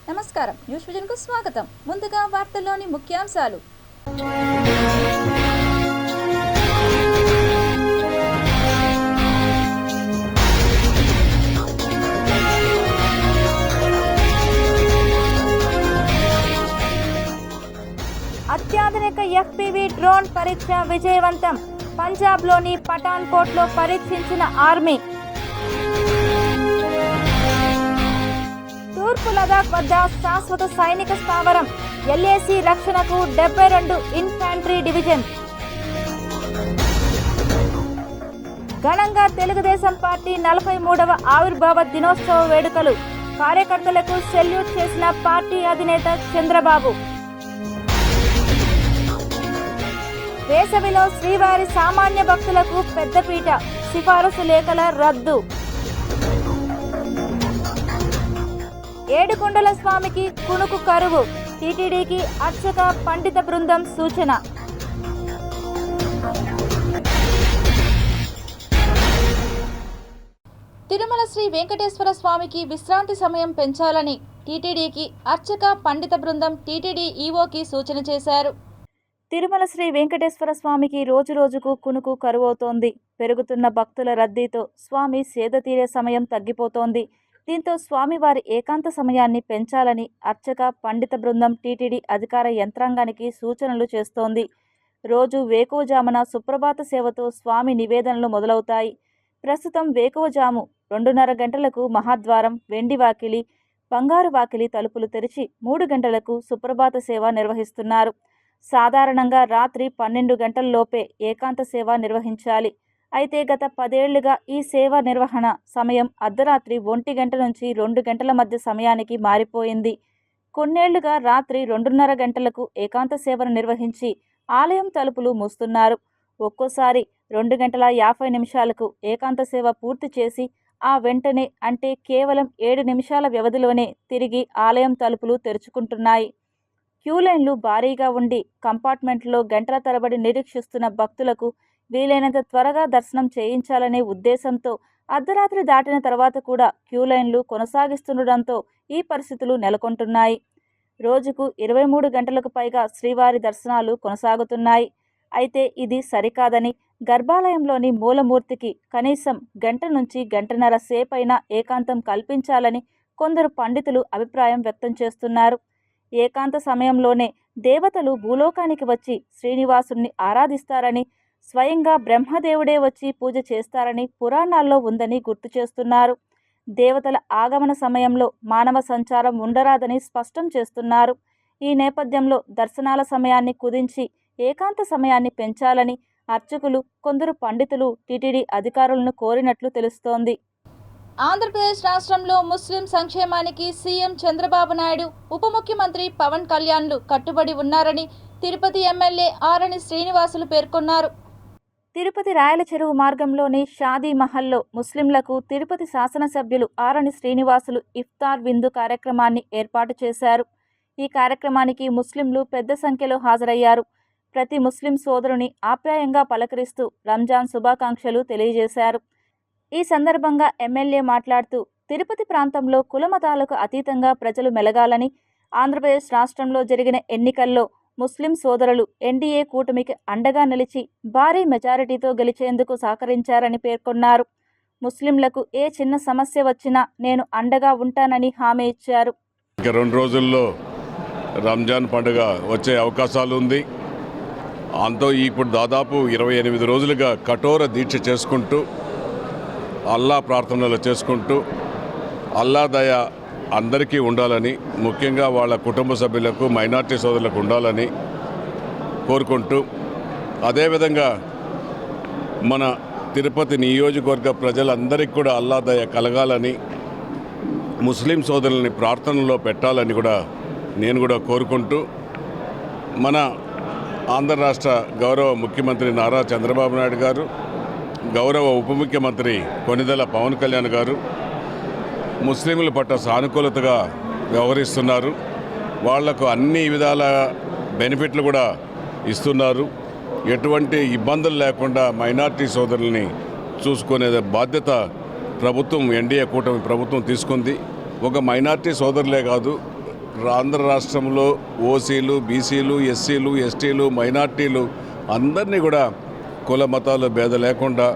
నమస్కారం, news vision కు స్వాగతం. ముందుగా వార్తల్లోని ముఖ్యాంశాలు. అత్యాధునిక FPV డ్రోన్ పరీక్ష విజయవంతం. పంజాబ్లోని పఠాన్కోట్లో పరీక్షించిన ఆర్మీ. తూర్పు లదాఖ్ వద్ద శాశ్వత సైనిక స్థావరం. LAC రక్షణకు 72 ఇన్ఫాంట్రీ డివిజన్. ఘనంగా తెలుగుదేశం పార్టీ 43వ ఆవిర్భావ దినోత్సవ వేడుకలు. కార్యకర్తలకు సెల్యూట్ చేసిన పార్టీ అధినేత చంద్రబాబు. వేసవిలో శ్రీవారి సామాన్య భక్తులకు పెద్దపీట. సిఫారసు లేఖల రద్దు. ఏడుకొండల స్వామికి కునుకు కరువు. టీటీడీకి అర్చక పండిత బృందం సూచన. తిరుమల శ్రీ వెంకటేశ్వర స్వామికి విశ్రాంతి సమయం పెంచాలని టీటీడీకి అర్చక పండిత బృందం టీటీడీ ఈవోకి సూచన చేశారు. తిరుమల శ్రీ వెంకటేశ్వర స్వామికి రోజురోజుకు కునుకు కరువవుతోంది. పెరుగుతున్న భక్తుల రద్దీతో స్వామి సేద తీరే సమయం తగ్గిపోతోంది. దీంతో స్వామివారి ఏకాంత సమయాన్ని పెంచాలని అర్చక పండిత బృందం టీటీడీ అధికార యంత్రాంగానికి సూచనలు చేస్తోంది. రోజు వేకువజామున సుప్రభాత సేవతో స్వామి నివేదనలు మొదలవుతాయి. ప్రస్తుతం వేకువజాము 2:30 గంటలకు మహాద్వారం, వెండి వాకిలి, బంగారు వాకిలి తలుపులు తెరిచి 3 గంటలకు సుప్రభాత సేవ నిర్వహిస్తున్నారు. సాధారణంగా రాత్రి 12 గంటల్లోపే ఏకాంత సేవ నిర్వహించాలి. అయితే గత 10 ఏళ్లుగా ఈ సేవ నిర్వహణ సమయం అర్ధరాత్రి 1 గంట నుంచి 2 గంటల మధ్య సమయానికి మారిపోయింది. కొన్నేళ్లుగా రాత్రి 2:30 గంటలకు ఏకాంత సేవను నిర్వహించి ఆలయం తలుపులు మూస్తున్నారు. ఒక్కోసారి 2:50 నిమిషాలకు ఏకాంత సేవ పూర్తి చేసి ఆ వెంటనే, అంటే కేవలం 7 నిమిషాల వ్యవధిలోనే తిరిగి ఆలయం తలుపులు తెరుచుకుంటున్నాయి. క్యూలైన్లు భారీగా ఉండి కంపార్ట్మెంట్లో గంటల తరబడి నిరీక్షిస్తున్న భక్తులకు వీలైనంత త్వరగా దర్శనం చేయించాలనే ఉద్దేశంతో అర్ధరాత్రి దాటిన తర్వాత కూడా క్యూలైన్లు కొనసాగిస్తుండడంతో ఈ పరిస్థితులు నెలకొంటున్నాయి. రోజుకు 23 గంటలకు పైగా శ్రీవారి దర్శనాలు కొనసాగుతున్నాయి. అయితే ఇది సరికాదని గర్భాలయంలోని మూలమూర్తికి కనీసం గంట నుంచి గంటన్నర సేపైనా ఏకాంతం కల్పించాలని కొందరు పండితులు అభిప్రాయం వ్యక్తం చేస్తున్నారు. ఏకాంత సమయంలోనే దేవతలు భూలోకానికి వచ్చి శ్రీనివాసుని ఆరాధిస్తారని, స్వయంగా బ్రహ్మదేవుడే వచ్చి పూజ చేస్తారని పురాణాల్లో ఉందని గుర్తు చేస్తున్నారు. దేవతల ఆగమన సమయంలో మానవ సంచారం ఉండరాదని స్పష్టం చేస్తున్నారు. ఈ నేపథ్యంలో దర్శనాల సమయాన్ని కుదించి ఏకాంత సమయాన్ని పెంచాలని అర్చకులు, కొందరు పండితులు టీటీడీ అధికారులను కోరినట్లు తెలుస్తోంది. ఆంధ్రప్రదేశ్ రాష్ట్రంలో ముస్లిం సంక్షేమానికి సీఎం చంద్రబాబు నాయుడు, ఉప ముఖ్యమంత్రి పవన్ కళ్యాణ్లు కట్టుబడి ఉన్నారని తిరుపతి ఎమ్మెల్యే ఆరణి శ్రీనివాసులు పేర్కొన్నారు. తిరుపతి రాయల చెరువు మార్గంలోని షాదీ మహల్లో ముస్లింలకు తిరుపతి శాసనసభ్యులు ఆరణి శ్రీనివాసులు ఇఫ్తార్ విందు కార్యక్రమాన్ని ఏర్పాటు చేశారు. ఈ కార్యక్రమానికి ముస్లింలు పెద్ద సంఖ్యలో హాజరయ్యారు. ప్రతి ముస్లిం సోదరుని ఆప్యాయంగా పలకరిస్తూ రంజాన్ శుభాకాంక్షలు తెలియజేశారు. ఈ సందర్భంగా ఎమ్మెల్యే మాట్లాడుతూ తిరుపతి ప్రాంతంలో కులమతాలకు అతీతంగా ప్రజలు మెలగాలని, ఆంధ్రప్రదేశ్ రాష్ట్రంలో జరిగిన ఎన్నికల్లో ముస్లిం సోదరులు ఎన్డీఏ కూటమికి అండగా నిలిచి భారీ మెజారిటీతో గెలిచేందుకు సహకరించారని పేర్కొన్నారు. ముస్లింలకు ఏ చిన్న సమస్య వచ్చినా నేను అండగా ఉంటానని హామీ ఇచ్చారు. 2 రోజుల్లో రంజాన్ పండుగ వచ్చే అవకాశాలు ఉంది. అంతో ఇప్పుడు దాదాపు 28 రోజులుగా కఠోర దీక్ష చేసుకుంటూ, అల్లా ప్రార్థనలు చేసుకుంటూ, అల్లా దయ అందరికీ ఉండాలని, ముఖ్యంగా వాళ్ళ కుటుంబ సభ్యులకు, మైనార్టీ సోదరులకు ఉండాలని కోరుకుంటూ, అదేవిధంగా మన తిరుపతి నియోజకవర్గ ప్రజలందరికీ కూడా అల్లా దయ కలగాలని, ముస్లిం సోదరులని ప్రార్థనలో పెట్టాలని కూడా నేను కూడా కోరుకుంటూ, మన ఆంధ్ర రాష్ట్ర గౌరవ ముఖ్యమంత్రి నారా చంద్రబాబు నాయుడు గారు, గౌరవ ఉప ముఖ్యమంత్రి కొణిదెల పవన్ కళ్యాణ్ గారు ముస్లింల పట్ల సానుకూలతగా వ్యవహరిస్తున్నారు. వాళ్లకు అన్ని విధాల బెనిఫిట్లు కూడా ఇస్తున్నారు. ఎటువంటి ఇబ్బందులు లేకుండా మైనార్టీ సోదరుల్ని చూసుకునే బాధ్యత ప్రభుత్వం, ఎన్డీఏ కూటమి ప్రభుత్వం తీసుకుంది. ఒక మైనార్టీ సోదరులే కాదు, ఆంధ్ర రాష్ట్రంలో ఓసీలు, బీసీలు, ఎస్సీలు, ఎస్టీలు, మైనార్టీలు అందరినీ కూడా కుల మతాల భేద లేకుండా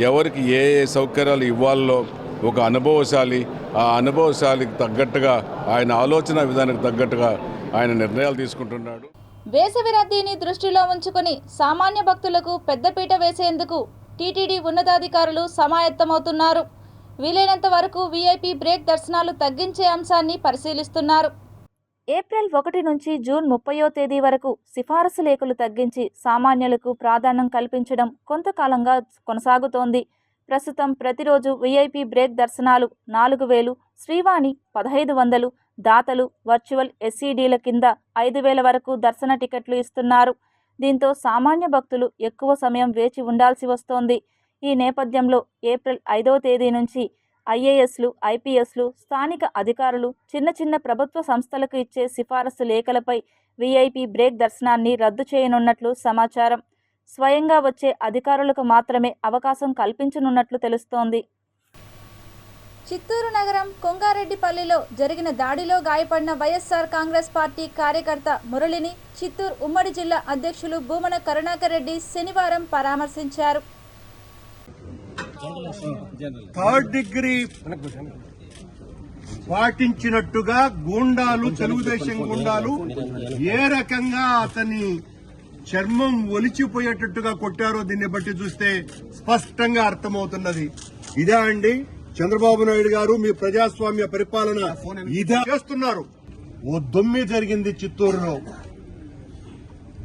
ఎవరికి ఏ ఏ సౌకర్యాలు ఇవ్వాలో ఒక అనుభవశాలి, ఆ అనుభవశాలికి తగ్గట్టుగా ఆయన ఆలోచన విధానానికి తగ్గట్టుగా ఆయన నిర్ణయాలు తీసుకుంటున్నాడు. వేసవి రద్దీని దృష్టిలో ఉంచుకుని సామాన్య భక్తులకు పెద్దపీట వేసేందుకు టీటీడీ ఉన్నతాధికారులు సమాయత్తమవుతున్నారు. వీలైనంత వరకు వీఐపీ బ్రేక్ దర్శనాలు తగ్గించే అంశాన్ని పరిశీలిస్తున్నారు. ఏప్రిల్ 1 నుంచి జూన్ 30వ తేదీ వరకు సిఫారసు లేఖలు తగ్గించి సామాన్యులకు ప్రాధాన్యం కల్పించడం కొంతకాలంగా కొనసాగుతోంది. ప్రస్తుతం ప్రతిరోజు వీఐపీ బ్రేక్ దర్శనాలు 4000, శ్రీవాణి 1500, దాతలు వర్చువల్ ఎస్సీడీల కింద 5000 వరకు దర్శన టికెట్లు ఇస్తున్నారు. దీంతో సామాన్య భక్తులు ఎక్కువ సమయం వేచి ఉండాల్సి వస్తోంది. ఈ నేపథ్యంలో ఏప్రిల్ 5వ తేదీ నుంచి ఐఏఎస్లు, ఐపీఎస్లు, స్థానిక అధికారులు చిన్న చిన్న ప్రభుత్వ సంస్థలకు ఇచ్చే సిఫారసు లేఖలపై వీఐపీ బ్రేక్ దర్శనాన్ని రద్దు చేయనున్నట్లు సమాచారం. స్వయంగా వచ్చే అధికారులకు మాత్రమే అవకాశం కల్పించనున్నట్లు తెలుస్తోంది. చిత్తూరు నగరం కొంగారెడ్డిపల్లిలో జరిగిన దాడిలో గాయపడిన వైఎస్ఆర్ కాంగ్రెస్ పార్టీ కార్యకర్త మురళిని చిత్తూరు ఉమ్మడి జిల్లా అధ్యక్షులు భూమన కరుణాకర్ రెడ్డి శనివారం పరామర్శించారు. థర్డ్ డిగ్రీ పాటించినట్టుగా గూండాలు, తెలుగుదేశం గూండాలు ఏ రకంగా అతని చర్మం ఒలిచిపోయేటట్టుగా కొట్టారో దీన్ని బట్టి చూస్తే స్పష్టంగా అర్థమవుతున్నది. ఇదే అండి చంద్రబాబు నాయుడు గారు మీ ప్రజాస్వామ్య పరిపాలన ఇదే చేస్తున్నారు. ఓ దొమ్మి జరిగింది చిత్తూరులో.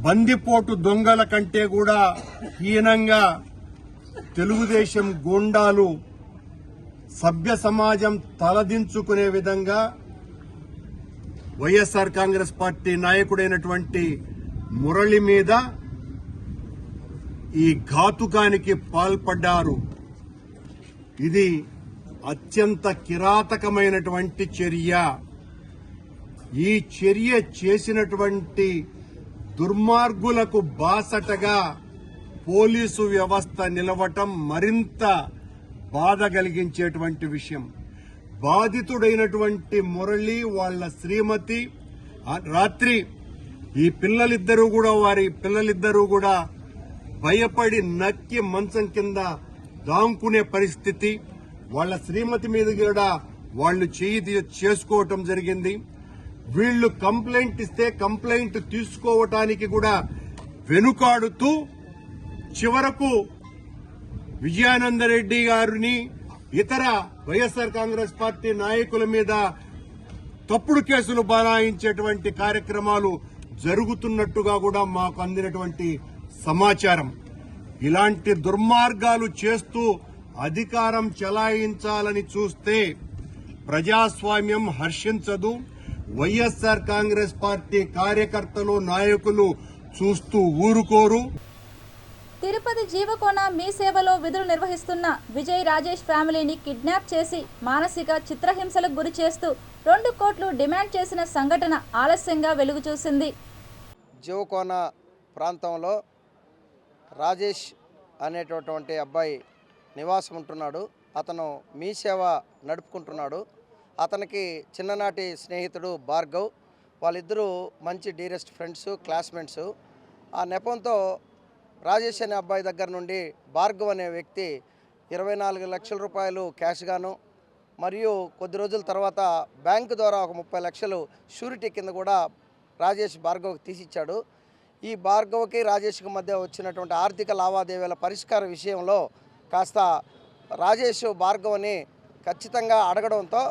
బందిపోటు దొంగల కంటే కూడా హీనంగా తెలుగుదేశం గూండాలు సభ్య సమాజం తలదించుకునే విధంగా వైఎస్ఆర్ కాంగ్రెస్ పార్టీ నాయకుడైనటువంటి మురళి మీద ఈ ఘాతుకానికి పాల్పడ్డారు. ఇది అత్యంత కిరాతకమైనటువంటి చర్య. ఈ చర్య చేసినటువంటి దుర్మార్గులకు బాసటగా పోలీసు వ్యవస్థ నిలవటం మరింత బాధ కలిగించేటువంటి విషయం. బాధితుడైనటువంటి మురళి వాళ్ళ శ్రీమతి రాత్రి ఈ వారి పిల్లలిద్దరూ కూడా భయపడి నక్కి మంచం కింద దాంకునే పరిస్థితి. వాళ్ళ శ్రీమతి మీద కూడా వాళ్ళు చేసుకోవటం జరిగింది. వీళ్లు కంప్లైంట్ ఇస్తే కంప్లైంట్ తీసుకోవటానికి కూడా వెనుకాడుతూ చివరకు విజయానందరెడ్డి గారిని ఇతర వైఎస్ఆర్ కాంగ్రెస్ పార్టీ నాయకుల మీద తప్పుడు కేసులు బనాయించేటువంటి కార్యక్రమాలు జరుగుతున్నట్టుగా కూడా మాకు అందినటువంటి సమాచారం. ఇలాంటి దుర్మార్గాలు చేస్తూ అధికారం చెలాయించాలని చూస్తే ప్రజాస్వామ్యం హర్షించదు. వైఎస్ఆర్ కాంగ్రెస్ పార్టీ కార్యకర్తలు, నాయకులు చూస్తూ ఊరుకోరు. తిరుపతి జీవకోన మీ సేవలో విధులు నిర్వహిస్తున్న విజయ్ రాజేష్ ఫ్యామిలీని కిడ్నాప్ చేసి మానసిక చిత్రహింసలకు గురి చేస్తూ 2 కోట్లు డిమాండ్ చేసిన సంఘటన ఆలస్యంగా వెలుగు చూసింది. జీవకోన ప్రాంతంలో రాజేష్ అనేటటువంటి అబ్బాయి నివాసం ఉంటున్నాడు. అతను మీ సేవ నడుపుకుంటున్నాడు. అతనికి చిన్ననాటి స్నేహితుడు భార్గవ్. వాళ్ళిద్దరూ మంచి డీరెస్ట్ ఫ్రెండ్స్, క్లాస్మేట్స్. ఆ నెపంతో రాజేష్ అనే అబ్బాయి దగ్గర నుండి భార్గవ్ అనే వ్యక్తి 24 లక్షల రూపాయలు క్యాష్ గాను, మరియు కొద్ది రోజుల తర్వాత బ్యాంకు ద్వారా ఒక 30 లక్షలు షూరిటీ కింద కూడా రాజేష్ భార్గవ్కి తీసిచ్చాడు. ఈ భార్గవ్కి రాజేష్కి మధ్య వచ్చినటువంటి ఆర్థిక లావాదేవీల పరిష్కార విషయంలో కాస్త రాజేష్ భార్గవ్ని ఖచ్చితంగా అడగడంతో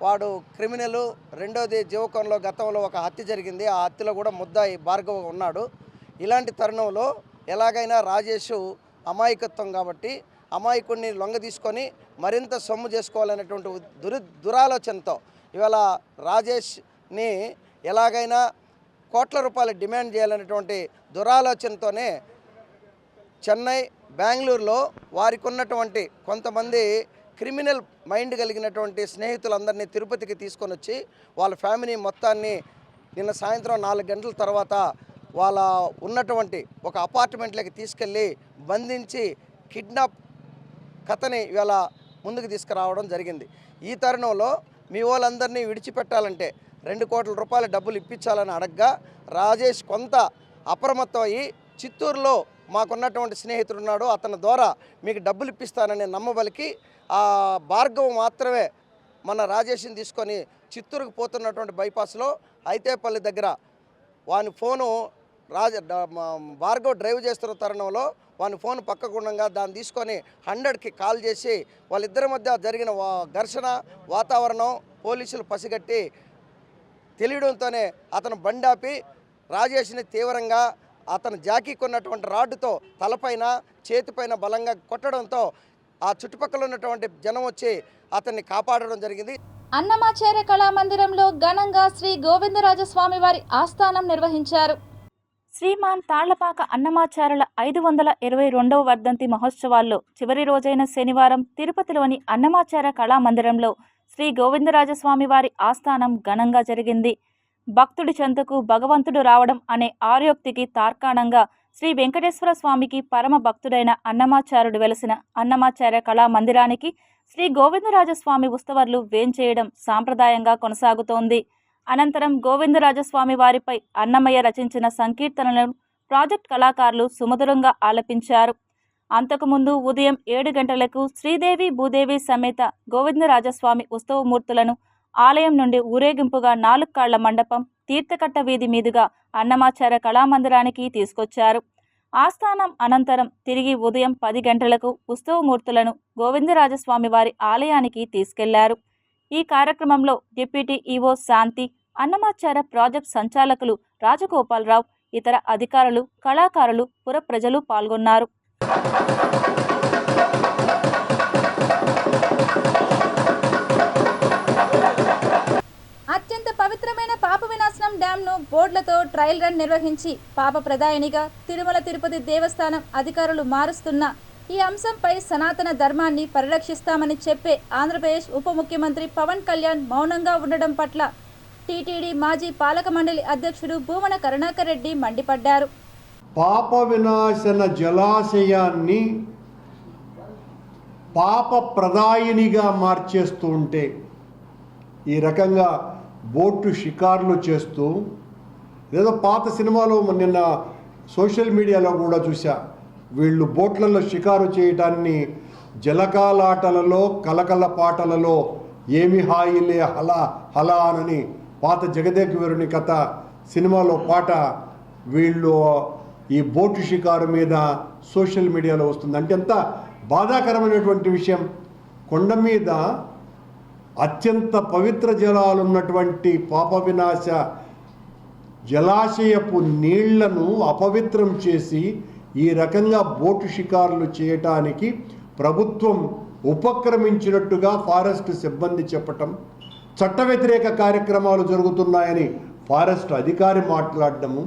వాడు క్రిమినల్. రెండోది జీవకోనలో గతంలో ఒక హత్య జరిగింది. ఆ హత్యలో కూడా ముద్దాయి భార్గవ్ ఉన్నాడు. ఇలాంటి తరుణంలో ఎలాగైనా రాజేష్ అమాయకత్వం కాబట్టి అమాయకుడిని లొంగ తీసుకొని మరింత సొమ్ము చేసుకోవాలనేటువంటి దురాలోచనతో ఇవాళ రాజేష్ని ఎలాగైనా కోట్ల రూపాయలు డిమాండ్ చేయాలనేటువంటి దురాలోచనతోనే చెన్నై, బెంగళూరులో వారికి ఉన్నటువంటి కొంతమంది క్రిమినల్ మైండ్ కలిగినటువంటి స్నేహితులందరినీ తిరుపతికి తీసుకొని వచ్చి వాళ్ళ ఫ్యామిలీ మొత్తాన్ని నిన్న సాయంత్రం 4 గంటల తర్వాత వాళ్ళ ఉన్నటువంటి ఒక అపార్ట్మెంట్లోకి తీసుకెళ్ళి బంధించి కిడ్నాప్ కథని ఇవాళ ముందుకు తీసుకురావడం జరిగింది. ఈ తరుణంలో మీ వాళ్ళందరినీ విడిచిపెట్టాలంటే 2 కోట్ల రూపాయల డబ్బులు ఇప్పించాలని అడగ్గా రాజేష్ కొంత అప్రమత్తం అయ్యి చిత్తూరులో మాకున్నటువంటి స్నేహితుడు ఉన్నాడు, అతని ద్వారా మీకు డబ్బులు ఇప్పిస్తానని నమ్మబలికి ఆ భార్గవ్ మాత్రమే మన రాజేష్ని తీసుకొని చిత్తూరుకు పోతున్నటువంటి బైపాస్లో ఐతేపల్లి దగ్గర వాని ఫోను భార్గవ్ డ్రైవ్ చేస్తున్న తరుణంలో వాని ఫోన్ పక్కకుండగా దాన్ని తీసుకొని 100కి కాల్ చేసి వాళ్ళిద్దరి మధ్య జరిగిన ఘర్షణ వాతావరణం పోలీసులు పసిగట్టి తెలియడంతోనే అతను బండాపి రాజేష్ని తీవ్రంగా అతను జాకీకి ఉన్నటువంటి రాడ్డుతో తలపైన చేతిపైన బలంగా కొట్టడంతో ఆ చుట్టుపక్కల ఉన్నటువంటి జనం వచ్చి అతన్ని కాపాడడం జరిగింది. అన్నమాచార్య కళామందిరంలో ఘనంగా శ్రీ గోవిందరాజస్వామి వారి ఆస్థానం నిర్వహించారు. శ్రీమాన్ తాళ్లపాక అన్నమాచార్యుల 522వ వర్ధంతి మహోత్సవాల్లో చివరి రోజైన శనివారం తిరుపతిలోని అన్నమాచార్య కళామందిరంలో శ్రీ గోవిందరాజస్వామి వారి ఆస్థానం ఘనంగా జరిగింది. భక్తుడి చెంతకు భగవంతుడు రావడం అనే ఆర్యోక్తికి తార్కాణంగా శ్రీ వెంకటేశ్వర స్వామికి పరమ భక్తుడైన అన్నమాచార్యుడు వెలసిన అన్నమాచార్య కళామందిరానికి శ్రీ గోవిందరాజస్వామి ఉత్సవాలు వేంచేయడం సాంప్రదాయంగా కొనసాగుతోంది. అనంతరం గోవిందరాజస్వామి వారిపై అన్నమయ్య రచించిన సంకీర్తనలను ప్రాజెక్ట్ కళాకారులు సుమధురంగా ఆలపించారు. అంతకుముందు ఉదయం 7 గంటలకు శ్రీదేవి భూదేవి సమేత గోవిందరాజస్వామి ఉత్సవమూర్తులను ఆలయం నుండి ఊరేగింపుగా 4 కాళ్ల మండపం తీర్థకట్ట వీధి మీదుగా అన్నమాచార్య కళామందిరానికి తీసుకొచ్చారు. ఆస్థానం అనంతరం తిరిగి ఉదయం 10 గంటలకు ఉత్సవమూర్తులను గోవిందరాజస్వామి వారి ఆలయానికి తీసుకెళ్లారు. ఈ కార్యక్రమంలో డిప్యూటీ ఈవో శాంతి, అన్నమాచార్య ప్రాజెక్ట్ సంచాలకులు రాజగోపాలరావు, ఇతర అధికారులు, కళాకారులు, పుర ప్రజలు పాల్గొన్నారు. అత్యంత పవిత్రమైన పాప వినాశనం డ్యాంను బోర్డులతో ట్రయల్ రన్ నిర్వహించి పాప ప్రదాయనిగా తిరుమల తిరుపతి దేవస్థానం అధికారులు మారుస్తున్న ఈ అంశంపై సనాతన ధర్మాన్ని పరిరక్షిస్తామని చెప్పే ఆంధ్రప్రదేశ్ ఉప ముఖ్యమంత్రి పవన్ కళ్యాణ్ మౌనంగా ఉండడం పట్ల టీటీడీ మాజీ పాలక మండలి అధ్యక్షుడు భూమన కరుణాకర్ రెడ్డి మండిపడ్డారు. పాప వినాశన జలాశయాన్ని పాప ప్రదాయినిగా మార్చేస్తూ ఉంటే ఈ రకంగా బోటు షికార్లు చేస్తూ ఏదో పాత సినిమాలో నిన్న సోషల్ మీడియాలో కూడా చూసా, వీళ్ళు బోట్లలో షికారు చేయటాన్ని జలకాలాటలలో కలకల పాటలలో ఏమి హాయిలే హలా హలా అని పాత జగదేక వీరుని కథ సినిమాలో పాట వీళ్ళు ఈ బోటు షికారు మీద సోషల్ మీడియాలో వస్తుంది. అంటే ఎంత బాధాకరమైనటువంటి విషయం. కొండ మీద అత్యంత పవిత్ర జలాలున్నటువంటి పాప వినాశ జలాశయపు నీళ్లను అపవిత్రం చేసి ఈ రకంగా బోటు షికారులు చేయటానికి ప్రభుత్వం ఉపక్రమించినట్టుగా ఫారెస్ట్ సిబ్బంది చెప్పటం, చట్ట వ్యతిరేక కార్యక్రమాలు జరుగుతున్నాయని ఫారెస్ట్ అధికారి మాట్లాడటము,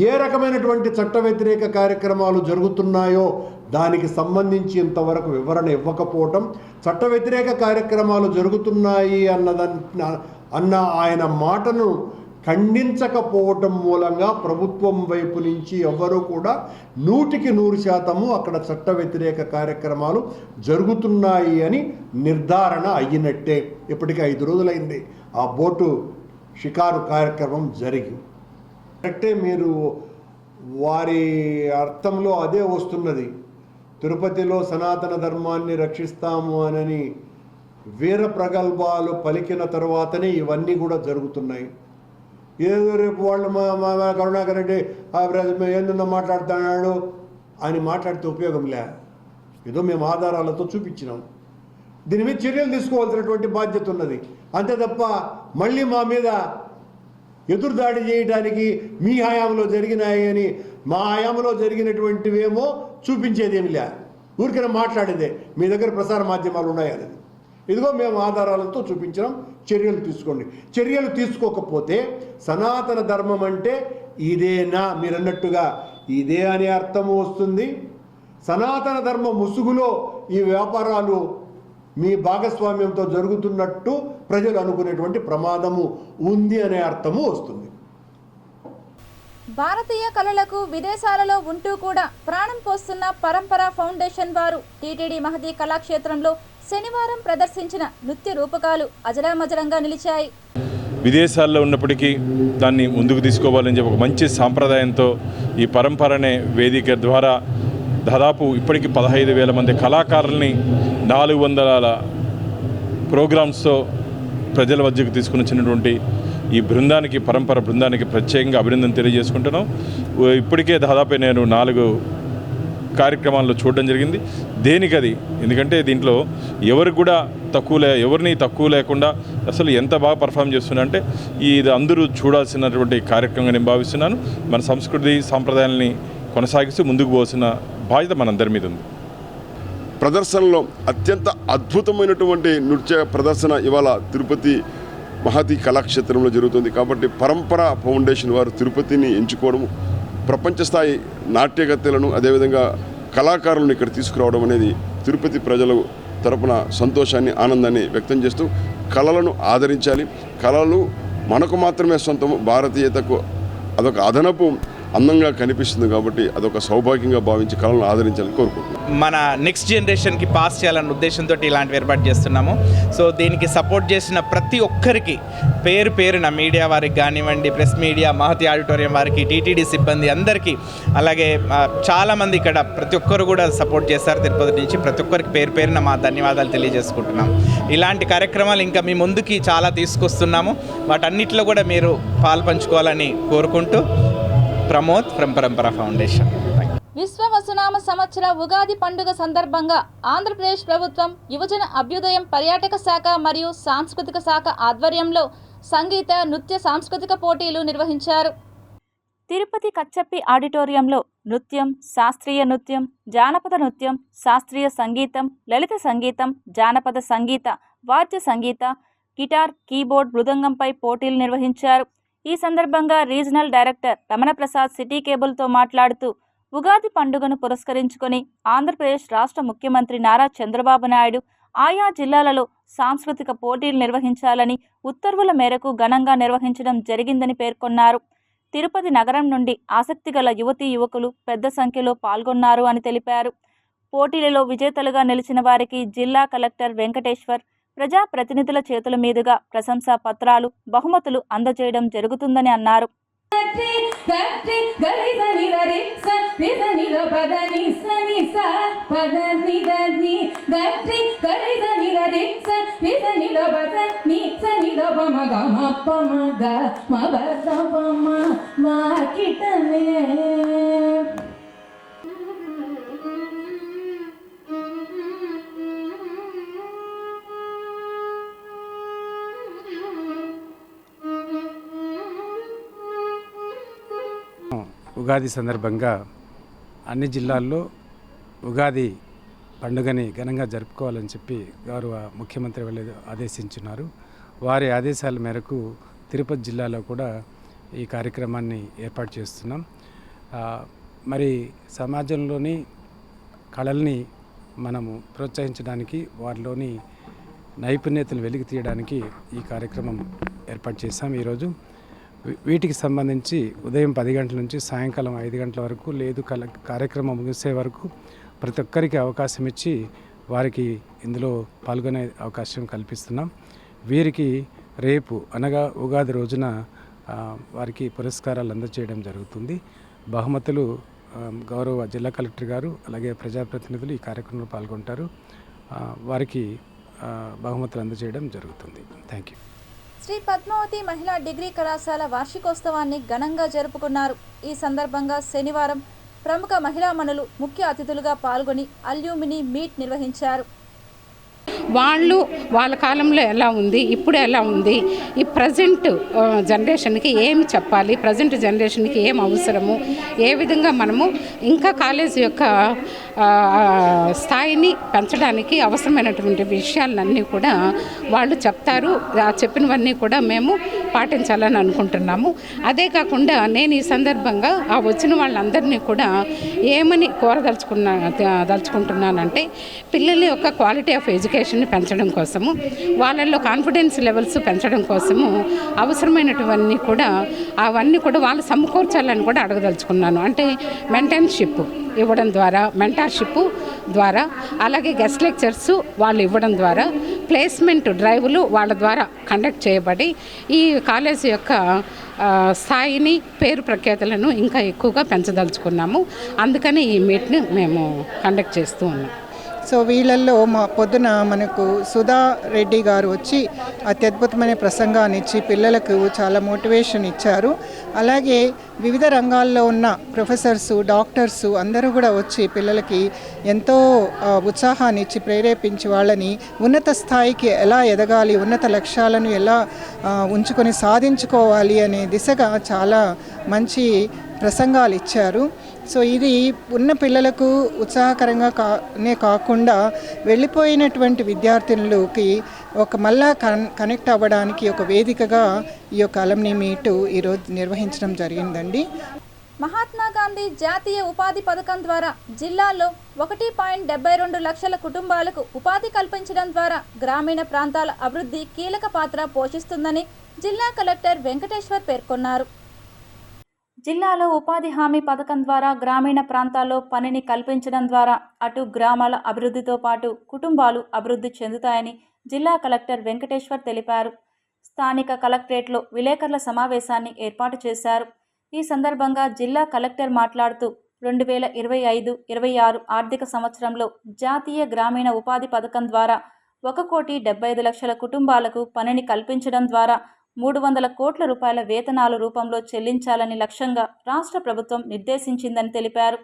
ఏ రకమైనటువంటి చట్ట వ్యతిరేక కార్యక్రమాలు జరుగుతున్నాయో దానికి సంబంధించి ఇంతవరకు వివరణ ఇవ్వకపోవటం, చట్ట వ్యతిరేక కార్యక్రమాలు జరుగుతున్నాయి అన్న ఆయన మాటను ఖండించకపోవటం మూలంగా ప్రభుత్వం వైపు నుంచి ఎవరూ కూడా 100% అక్కడ చట్ట వ్యతిరేక కార్యక్రమాలు జరుగుతున్నాయి అని నిర్ధారణ అయినట్టే. ఇప్పటికీ 5 రోజులైంది ఆ బోటు షికారు కార్యక్రమం జరిగి. కరెక్టే, మీరు వారి అర్థంలో అదే వస్తున్నది. తిరుపతిలో సనాతన ధర్మాన్ని రక్షిస్తాము అని వీర ప్రగల్భాలు పలికిన తర్వాతనే ఇవన్నీ కూడా జరుగుతున్నాయి. ఏదో రేపు వాళ్ళు మా కరుణాకర్ రెడ్డి ఏందన్నా మాట్లాడుతున్నాడు అని మాట్లాడితే ఉపయోగం లే. ఏదో మేము ఆధారాలతో చూపించినాం, దీని మీద చర్యలు తీసుకోవాల్సినటువంటి బాధ్యత ఉన్నది. అంతే తప్ప మళ్ళీ మా మీద ఎదురుదాడి చేయడానికి మీ హయాంలో జరిగినాయి అని మా హయాంలో జరిగినటువంటివేమో చూపించేదేమి లే, ఊరికైనా మాట్లాడేదే మీ దగ్గర ప్రసార మాధ్యమాలు ఉన్నాయని. ఇదిగో మేము ఆధారాలతో చూపించడం, చర్యలు తీసుకోండి. చర్యలు తీసుకోకపోతే సనాతన ధర్మం అంటే ఇదేనా మీరన్నట్టుగా ఇదే అనే అర్థము వస్తుంది. సనాతన ధర్మ ముసుగులో ఈ వ్యాపారాలు మీ భాగస్వామ్యంతో జరుగుతున్నట్టు ప్రజలు అనుకునేటువంటి ప్రమాదము ఉంది అనే అర్థము వస్తుంది. భారతీయ కళలకు విదేశాలలో ఉంటూ కూడా ప్రాణం పోస్తున్న పరంపర ఫౌండేషన్ వారు టీటీడీ మహతి కళాక్షేత్రంలో శనివారం ప్రదర్శించిన నృత్య రూపకాలు అజరామజరంగా నిలిచాయి. విదేశాల్లో ఉన్నప్పటికీ దాన్ని ముందుకు తీసుకోవాలని చెప్పి ఒక మంచి సాంప్రదాయంతో ఈ పరంపరనే వేదిక ద్వారా దాదాపు ఇప్పటికీ 15,000 మంది కళాకారుల్ని 400 ప్రోగ్రామ్స్తో ప్రజల మధ్యకు తీసుకుని వచ్చినటువంటి ఈ బృందానికి, పరంపర బృందానికి ప్రత్యేకంగా అభినందన తెలియజేసుకుంటున్నాం. ఇప్పటికే దాదాపు నేను 4 కార్యక్రమాల్లో చూడడం జరిగింది. దేనికది, ఎందుకంటే దీంట్లో ఎవరికి కూడా ఎవరిని తక్కువ లేకుండా అసలు ఎంత బాగా పర్ఫామ్ చేస్తున్నా అంటే ఇది అందరూ చూడాల్సినటువంటి కార్యక్రమంగా నేను భావిస్తున్నాను. మన సంస్కృతి సాంప్రదాయాలని కొనసాగిస్తూ ముందుకు పోవాల్సిన బాధ్యత మనందరి మీద ఉంది. ప్రదర్శనలో అత్యంత అద్భుతమైనటువంటి నృత్య ప్రదర్శన ఇవాళ తిరుపతి మహతి కళాక్షేత్రంలో జరుగుతుంది. కాబట్టి పరంపర ఫౌండేషన్ వారు తిరుపతిని ఎంచుకోవడము, ప్రపంచ స్థాయి నాట్యగత్తెలను అదేవిధంగా కళాకారులను ఇక్కడ తీసుకురావడం అనేది తిరుపతి ప్రజల తరపున సంతోషాన్ని, ఆనందాన్ని వ్యక్తం చేస్తూ కళలను ఆదరించాలి. కళలు మనకు మాత్రమే సొంతము, భారతీయతకు అదొక అదనపు అందంగా కనిపిస్తుంది. కాబట్టి అదొక సౌభాగ్యంగా భావించి కళలను ఆదరించాలని కోరుకుంటున్నాం. మన నెక్స్ట్ జనరేషన్కి పాస్ చేయాలన్న ఉద్దేశంతో ఇలాంటివి ఏర్పాటు చేస్తున్నాము. సో దీనికి సపోర్ట్ చేసిన ప్రతి ఒక్కరికి పేరు పేరున, మీడియా వారికి కానివ్వండి, ప్రెస్ మీడియా, మహతి ఆడిటోరియం వారికి, టీటీడీ సిబ్బంది అందరికీ, అలాగే చాలామంది ఇక్కడ ప్రతి ఒక్కరు కూడా సపోర్ట్ చేస్తారు తిరుపతి నుంచి. ప్రతి ఒక్కరికి పేరు పేరున మా ధన్యవాదాలు తెలియజేసుకుంటున్నాం. ఇలాంటి కార్యక్రమాలు ఇంకా మీ ముందుకి చాలా తీసుకొస్తున్నాము. వాటన్నిటిలో కూడా మీరు పాల్పంచుకోవాలని కోరుకుంటూ ప్రమోద్ ఫ్రమ్ పరంపర ఫౌండేషన్. విశ్వవసునామ సంవత్సర ఉగాది పండుగ సందర్భంగా ఆంధ్రప్రదేశ్ ప్రభుత్వం యువజన అభ్యుదయం పర్యాటక శాఖ మరియు సాంస్కృతిక శాఖ ఆధ్వర్యంలో సంగీత, నృత్య, సాంస్కృతిక పోటీలు నిర్వహించారు. తిరుపతి కచ్చప్పి ఆడిటోరియంలో నృత్యం, శాస్త్రీయ నృత్యం, జానపద నృత్యం, శాస్త్రీయ సంగీతం, లలిత సంగీతం, జానపద సంగీత, వాద్య సంగీత, గిటార్, కీబోర్డ్, మృదంగంపై పోటీలు నిర్వహించారు. ఈ సందర్భంగా రీజనల్ డైరెక్టర్ రమణప్రసాద్ సిటీ కేబుల్తో మాట్లాడుతూ ఉగాది పండుగను పురస్కరించుకొని ఆంధ్రప్రదేశ్ రాష్ట్ర ముఖ్యమంత్రి నారా చంద్రబాబు నాయుడు ఆయా జిల్లాలలో సాంస్కృతిక పోటీలు నిర్వహించాలని ఉత్తర్వుల మేరకు ఘనంగా నిర్వహించడం జరిగిందని పేర్కొన్నారు. తిరుపతి నగరం నుండి ఆసక్తిగల యువతీ యువకులు పెద్ద సంఖ్యలో పాల్గొన్నారు అని తెలిపారు. పోటీలలో విజేతలుగా నిలిచిన వారికి జిల్లా కలెక్టర్ వెంకటేశ్వర్, ప్రజాప్రతినిధుల చేతుల మీదుగా ప్రశంసా పత్రాలు, బహుమతులు అందజేయడం జరుగుతుందని అన్నారు. ఉగాది సందర్భంగా అన్ని జిల్లాల్లో ఉగాది పండుగని ఘనంగా జరుపుకోవాలని చెప్పి గౌరవ ముఖ్యమంత్రి వాళ్ళు ఆదేశించున్నారు. వారి ఆదేశాల మేరకు తిరుపతి జిల్లాలో కూడా ఈ కార్యక్రమాన్ని ఏర్పాటు చేస్తున్నాం. మరి సమాజంలోని కళల్ని మనము ప్రోత్సహించడానికి, వారిలోని నైపుణ్యతను వెలికి తీయడానికి ఈ కార్యక్రమం ఏర్పాటు చేశాం. ఈరోజు వీటికి సంబంధించి ఉదయం 10 గంటల నుంచి సాయంకాలం 5 గంటల వరకు, లేదు కార్యక్రమం ముగిసే వరకు ప్రతి ఒక్కరికి అవకాశం ఇచ్చి వారికి ఇందులో పాల్గొనే అవకాశం కల్పిస్తున్నాం. వీరికి రేపు అనగా ఉగాది రోజున వారికి పురస్కారాలు అందజేయడం జరుగుతుంది. బహుమతులు గౌరవ జిల్లా కలెక్టర్ గారు అలాగే ప్రజాప్రతినిధులు ఈ కార్యక్రమంలో పాల్గొంటారు. వారికి బహుమతులు అందజేయడం జరుగుతుంది. Thank you. శ్రీ పద్మావతి మహిళా డిగ్రీ కళాశాల వార్షికోత్సవాన్ని ఘనంగా జరుపుకున్నారు. ఈ సందర్భంగా శనివారం ప్రముఖ మహిళామణులు ముఖ్య అతిథులుగా పాల్గొని అల్యూమిని మీట్ నిర్వహించారు. వాళ్ళ కాలంలో ఎలా ఉంది, ఇప్పుడు ఎలా ఉంది, ఈ ప్రజెంట్ జనరేషన్కి ఏమి చెప్పాలి, ప్రజెంట్ జనరేషన్కి ఏం అవసరము, ఏ విధంగా మనము ఇంకా కాలేజ్ యొక్క స్థాయిని పెంచడానికి అవసరమైనటువంటి విషయాలన్నీ కూడా వాళ్ళు చెప్తారు. ఆ చెప్పినవన్నీ కూడా మేము పాటించాలని అనుకుంటున్నాము. అదే కాకుండా నేను ఈ సందర్భంగా ఆ వచ్చిన వాళ్ళందరినీ కూడా ఏమని దలుచుకుంటున్నానంటే పిల్లల యొక్క క్వాలిటీ ఆఫ్ ఎడ్యుకేషన్ని పెంచడం కోసము, వాళ్ళల్లో కాన్ఫిడెన్స్ లెవెల్స్ పెంచడం కోసము అవసరమైనటువన్నీ కూడా వాళ్ళు సమకూర్చాలని కూడా అడగదలుచుకున్నాను. అంటే మెంటర్షిప్ ఇవ్వడం ద్వారా, మెంటార్షిప్ ద్వారా, అలాగే గెస్ట్ లెక్చర్స్ వాళ్ళు ఇవ్వడం ద్వారా, ప్లేస్మెంట్ డ్రైవ్లు వాళ్ళ ద్వారా కండక్ట్ చేయబడి ఈ కాలేజీ యొక్క స్థాయిని, పేరు ప్రఖ్యాతులను ఇంకా ఎక్కువగా పెంచదలుచుకున్నాము. అందుకని ఈ మీట్ని మేము కండక్ట్ చేస్తూ ఉన్నాం. సో వీళ్ళల్లో పొద్దున మనకు సుధా రెడ్డి గారు వచ్చి అత్యద్భుతమైన ప్రసంగాన్ని ఇచ్చి పిల్లలకు చాలా మోటివేషన్ ఇచ్చారు. అలాగే వివిధ రంగాల్లో ఉన్న ప్రొఫెసర్సు, డాక్టర్సు అందరూ కూడా వచ్చి పిల్లలకి ఎంతో ఉత్సాహాన్ని ఇచ్చి ప్రేరేపించి వాళ్ళని ఉన్నత స్థాయికి ఎలా ఎదగాలి, ఉన్నత లక్ష్యాలను ఎలా ఉంచుకొని సాధించుకోవాలి అనే దిశగా చాలా మంచి ప్రసంగాలు ఇచ్చారు. సో ఇది ఉన్న పిల్లలకు ఉత్సాహకరంగానే కాకుండా వెళ్ళిపోయినటువంటి విద్యార్థులకి మళ్ళా కనెక్ట్ అవ్వడానికి ఒక వేదికగా ఈ యొక్క అలమ్ని మీటు ఈరోజు నిర్వహించడం జరిగిందండి. మహాత్మా గాంధీ జాతీయ ఉపాధి పథకం ద్వారా జిల్లాలో 1.72 లక్షల కుటుంబాలకు ఉపాధి కల్పించడం ద్వారా గ్రామీణ ప్రాంతాల అభివృద్ధి కీలక పాత్ర పోషిస్తుందని జిల్లా కలెక్టర్ వెంకటేశ్వర్ పేర్కొన్నారు. జిల్లాలో ఉపాధి హామీ పథకం ద్వారా గ్రామీణ ప్రాంతాల్లో పనిని కల్పించడం ద్వారా అటు గ్రామాల అభివృద్ధితో పాటు కుటుంబాలు అభివృద్ధి చెందుతాయని జిల్లా కలెక్టర్ వెంకటేశ్వర్ తెలిపారు. స్థానిక కలెక్టరేట్లో విలేకరుల సమావేశాన్ని ఏర్పాటు చేశారు. ఈ సందర్భంగా జిల్లా కలెక్టర్ మాట్లాడుతూ 2025-26 ఆర్థిక సంవత్సరంలో జాతీయ గ్రామీణ ఉపాధి పథకం ద్వారా 1,75 లక్షల కుటుంబాలకు పనిని కల్పించడం ద్వారా 300 కోట్ల రూపాయల వేతనాల రూపంలో చెల్లించాలని లక్ష్యంగా రాష్ట్ర ప్రభుత్వం నిర్దేశించిందని తెలిపారు.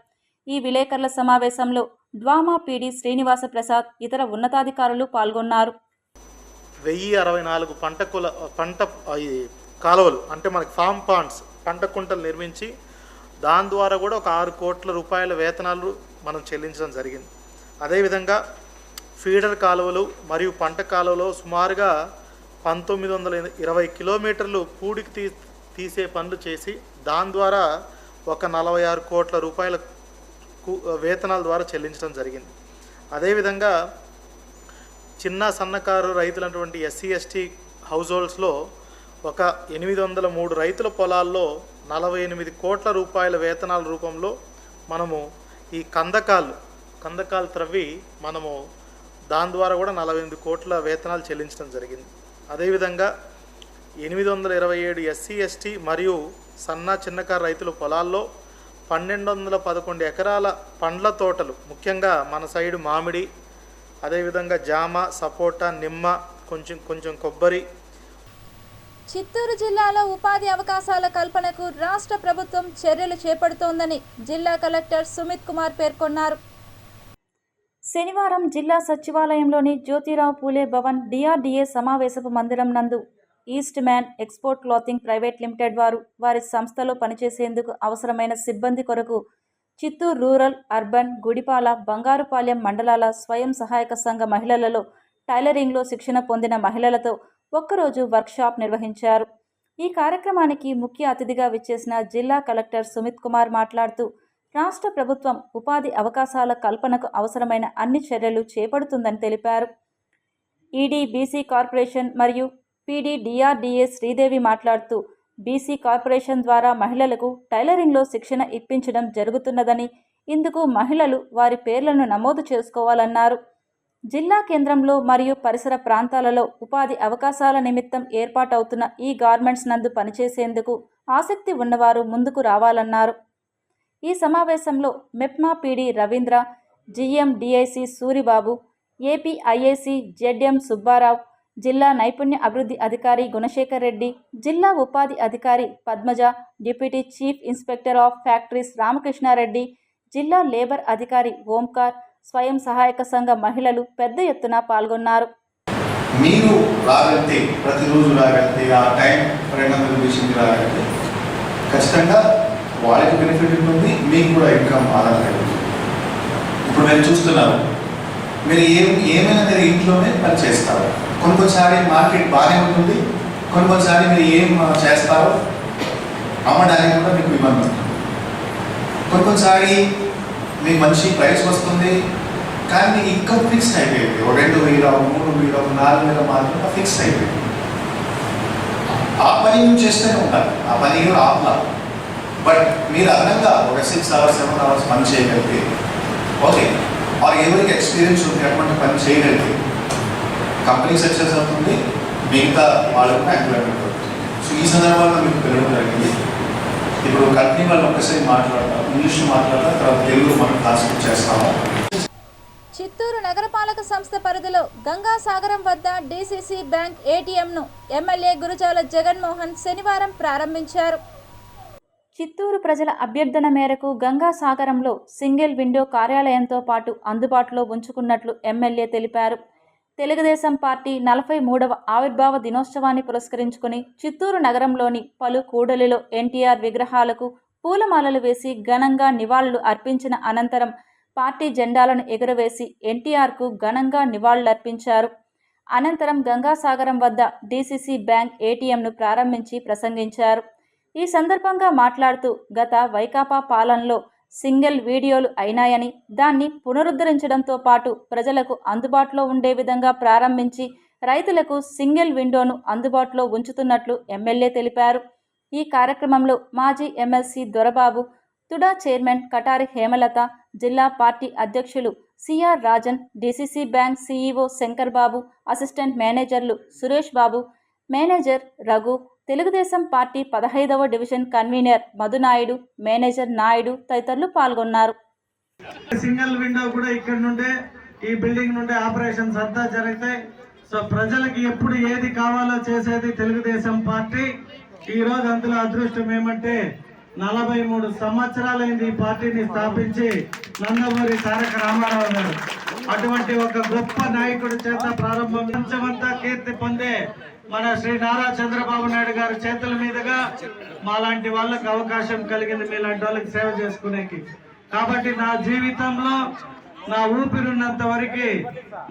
ఈ విలేకరుల సమావేశంలో డ్వామా పీడీ శ్రీనివాస ప్రసాద్, ఇతర ఉన్నతాధికారులు పాల్గొన్నారు. 1064 పంట కాలువలు అంటే మనకి ఫామ్ పాండ్స్, పంట కుంటలు నిర్మించి దాని ద్వారా కూడా ఒక 6 కోట్ల రూపాయల వేతనాలు మనం చెల్లించడం జరిగింది. అదేవిధంగా ఫీడర్ కాలువలు మరియు పంట కాలువలో సుమారుగా 1920 కిలోమీటర్లు పూడికి తీసే పనులు చేసి దాని ద్వారా ఒక 46 కోట్ల రూపాయల వేతనాల ద్వారా చెల్లించడం జరిగింది. అదేవిధంగా చిన్న సన్నకారు రైతులైనటువంటి ఎస్సీ ఎస్టీ హౌస్ హోల్డ్స్లో ఒక 803 రైతుల పొలాల్లో 48 కోట్ల రూపాయల వేతనాల రూపంలో మనము ఈ కందకాలు త్రవ్వి మనము దాని ద్వారా కూడా 48 కోట్ల వేతనాలు చెల్లించడం జరిగింది. అదేవిధంగా 827 ఎస్సీ ఎస్టీ మరియు సన్న చిన్నకారు రైతుల పొలాల్లో 1211 ఎకరాల పండ్ల తోటలు, ముఖ్యంగా మన సైడు మామిడి, అదేవిధంగా జామ, సపోటా, నిమ్మ, కొంచెం కొబ్బరి. చిత్తూరు జిల్లాలో ఉపాధి అవకాశాల కల్పనకు రాష్ట్ర ప్రభుత్వం చర్యలు చేపడుతోందని జిల్లా కలెక్టర్ సుమిత్ కుమార్ పేర్కొన్నారు. శనివారం జిల్లా సచివాలయంలోని జ్యోతిరావు పూలే భవన్ డిఆర్డీఏ సమావేశపు మందిరం నందు east man export clothing private limited వారి సంస్థలో పనిచేసేందుకు అవసరమైన సిబ్బంది కొరకు చిత్తూరు రూరల్, అర్బన్, గుడిపాల, బంగారుపాలెం మండలాల స్వయం సహాయక సంఘ మహిళలలో టైలరింగ్లో శిక్షణ పొందిన మహిళలతో ఒక్కరోజు వర్క్షాప్ నిర్వహించారు. ఈ కార్యక్రమానికి ముఖ్య అతిథిగా విచ్చేసిన జిల్లా కలెక్టర్ సుమిత్ కుమార్ మాట్లాడుతూ రాష్ట్ర ప్రభుత్వం ఉపాధి అవకాశాల కల్పనకు అవసరమైన అన్ని చర్యలు చేపడుతుందని తెలిపారు. ఈడీ బీసీ కార్పొరేషన్ మరియు పీడీ డిఆర్డీఏ శ్రీదేవి మాట్లాడుతూ బీసీ కార్పొరేషన్ ద్వారా మహిళలకు టైలరింగ్లో శిక్షణ ఇప్పించడం జరుగుతున్నదని, ఇందుకు మహిళలు వారి పేర్లను నమోదు చేసుకోవాలన్నారు. జిల్లా కేంద్రంలో మరియు పరిసర ప్రాంతాలలో ఉపాధి అవకాశాల నిమిత్తం ఏర్పాటవుతున్న ఈ గార్మెంట్స్ నందు పనిచేసేందుకు ఆసక్తి ఉన్నవారు ముందుకు రావాలన్నారు. ఈ సమావేశంలో MEPMA PD Ravindra, GM DIC Suribabu, APIIC ZM Subbarao, జిల్లా నైపుణ్య అభివృద్ధి అధికారి గుణశేఖర్ రెడ్డి, జిల్లా ఉపాధి అధికారి Padmaja, deputy chief inspector of factories Ramakrishna Reddy, జిల్లా లేబర్ అధికారి ఓంకార్, స్వయం సహాయక సంఘ మహిళలు పెద్ద ఎత్తున పాల్గొన్నారు. మీరు రాగలిగితే, ప్రతిరోజు రాగలిగితే, ఆ టైం పరిణామం రాగలిగితే ఖచ్చితంగా వాళ్ళకి బెనిఫిట్ ఉంటుంది, మీకు కూడా ఇన్కమ్ ఆదాయం కలుగుతుంది. ఇప్పుడు మీరు చూస్తున్నారు, మీరు ఏమైనా మీరు ఇంట్లోనే పని చేస్తారు. కొన్నిసారి మార్కెట్ బాగానే ఉంటుంది, కొన్నిసారి మీరు ఏం చేస్తారో అమ్మడానికి కూడా మీకు ఇబ్బంది ఉంటుంది. కొన్నిసారి మీకు మంచి ప్రైస్ వస్తుంది, కానీ మీకు ఇన్కమ్ ఫిక్స్డ్ అయిపోయింది. 2,000, 3,000, 4,000 మాత్రమే ఫిక్స్డ్ అయిపోయింది. ఆ పని మీరు చేస్తూనే ఉంటారు, ఆ పని ఆపలా. బట్ మీరు అదనంగా ఒక 6 hours 7 hours పని చేయగలిగితే ఓకే, వారికి ఎవరికి ఎక్స్పీరియన్స్ ఉంది అటువంటి పని చేయగలిగితే కంపెనీ సక్సెస్ అవుతుంది, మిగతా వాళ్ళకు కూడా ఎంప్లాయ్మెంట్ అవుతుంది. సో ఈ సందర్భంలో మీకు పిలవడం జరిగింది. ఇప్పుడు కంపెనీ వాళ్ళు ఒకసారి మాట్లాడతాం, ఇంగ్లీష్ మాట్లాడతాం, తర్వాత తెలుగు మనం ట్రాన్స్లేట్ చేస్తాము. చిత్తూరు నగరపాలక సంస్థ పరిధిలో గంగాసాగరం వద్ద డీసీసీ బ్యాంక్ ఏటీఎంను ఎమ్మెల్యే గురజాల జగన్మోహన్ శనివారం ప్రారంభించారు. చిత్తూరు ప్రజల అభ్యర్థన మేరకు గంగాసాగరంలో సింగిల్ విండో కార్యాలయంతో పాటు అందుబాటులో ఉంచుకున్నట్లు ఎమ్మెల్యే తెలిపారు. తెలుగుదేశం పార్టీ 43వ ఆవిర్భావ దినోత్సవాన్ని పురస్కరించుకుని చిత్తూరు నగరంలోని పలు కూడలిలో ఎన్టీఆర్ విగ్రహాలకు పూలమాలలు వేసి ఘనంగా నివాళులు అర్పించిన అనంతరం పార్టీ జెండాలను ఎగురవేసి ఎన్టీఆర్కు ఘనంగా నివాళులర్పించారు. అనంతరం గంగాసాగరం వద్ద డీసీసీ బ్యాంక్ ఏటీఎంను ప్రారంభించి ప్రసంగించారు. ఈ సందర్భంగా మాట్లాడుతూ గత వైకాపా పాలనలో సింగిల్ వీడియోలు అయినాయని, దాన్ని పునరుద్ధరించడంతో పాటు ప్రజలకు అందుబాటులో ఉండే విధంగా ప్రారంభించి రైతులకు సింగిల్ విండోను అందుబాటులో ఉంచుతున్నట్లు ఎమ్మెల్యే తెలిపారు. ఈ కార్యక్రమంలో మాజీ MLC Dorababu, TUDA chairman Katari Hemalatha, జిల్లా పార్టీ అధ్యక్షులు CR Rajan, DCC bank CEO Shankar Babu, assistant మేనేజర్లు సురేష్ బాబు, మేనేజర్ రఘు, తెలుగుదేశం పార్టీ 15వ division convenor Madhu Naidu, manager Naidu తదితరులు పాల్గొన్నారు. సింగిల్ విండో కూడా ఇక్కడ నుండే ఈ బిల్డింగ్ నుండే ఆపరేషన్స్ అంతా జరుగుతాయి. సో ప్రజలకి ఎప్పుడు ఏది కావాలో చేసేది తెలుగుదేశం పార్టీ. ఈ రోజు అందులో అదృష్టం ఏమంటే 43 సంవత్సరాలైంది ఈ పార్టీని స్థాపించి నందమూరి తారక రామారావు గారు. అటువంటి ఒక గొప్ప నాయకుడి చేత ప్రారంభం ప్రపంచమంతా కీర్తి పొందే మన శ్రీ నారా చంద్రబాబు నాయుడు గారి చేతుల మీదుగా మాలాంటి వాళ్ళకి అవకాశం కలిగింది, మీలాంటి వాళ్ళకి సేవ చేసుకునేకి. కాబట్టి నా జీవితంలో నా ఊపిరున్నంత వరకు